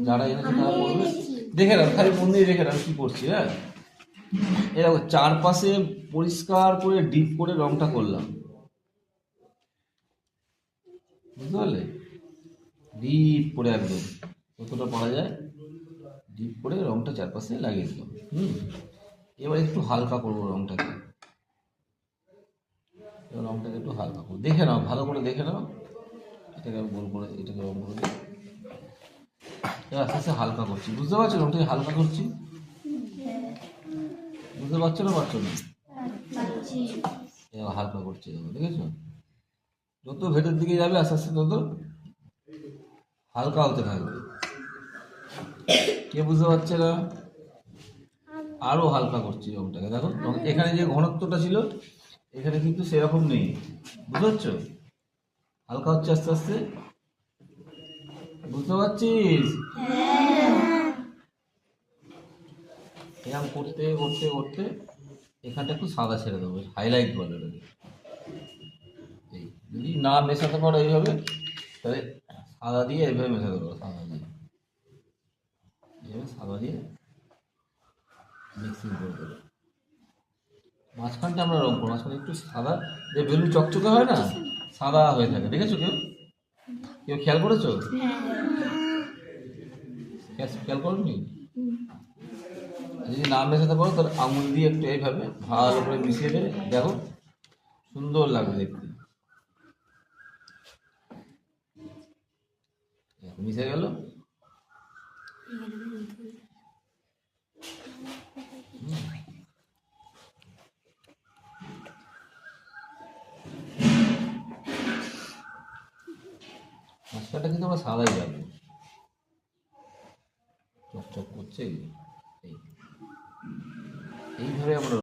যারা এনেছে তারা করবে। দেখে নাও, খালি মন দিয়ে দেখে নাও কি করছি। হ্যাঁ, এরকম চারপাশে পরিষ্কার করে ডিপ করে রংটা করলাম, বুঝতে পারলে? ডিপ করে একদম যতটা পারা যায় ডিপ করে রংটা চারপাশে লাগিয়ে দিলাম। এবার একটু হালকা করবো রংটাকে। এবার রংটাকে একটু হালকা করবো, দেখে নাও, ভালো করে দেখে নাও। এটাকে গোল করে, এটাকে রং করে দিই। এবার আস্তে আস্তে হালকা করছি, বুঝতে পারছো? রংটাকে হালকা করছি, বুঝতে পারছো না? পারছো না? এবার হালকা করছি, দেখেছো? যত ভেতর দিকে যাবে আস্তে আস্তে তত হালকা হতে থাকবে। কে বুঝতে পারছে না? আরো হালকা করছি রংটাকে, দেখো এখানে যে ঘনত্বটা ছিল এখানে কিন্তু সেরকম নেই, বুঝতে পারছো? হালকা হচ্ছে আস্তে আস্তে, বুঝতে পারছিস? এরকম করতে করতে করতে এখানটা একটু সাদা ছেড়ে দেবো, হাইলাইট বলে ওটাকে। এই যদি না মেশাতে পারো এইভাবে, তাহলে সাদা দিয়ে এইভাবে মেশাতে পারো, সাদা দিয়ে এইভাবে সাদা দিয়ে মিক্সিং করে দেবো। মাঝখানটা আমরা রং করবো, মাঝখানে একটু সাদা, যে বেলুন চকচকে হয় না, সাদা হয়ে থাকে, দেখেছো? কেউ কেউ খেয়াল করেছো? খেয়াল করোনি? যদি না মেশাতে পারো তাহলে আঙুল দিয়ে একটু এইভাবে ভালো করে মিশিয়ে দেবে, দেখো সুন্দর লাগবে দেখতে। মিশে গেল। মাছটা কিন্তু আমরা সাদাই যাবো, চকচক করছে। এইভাবে আমরা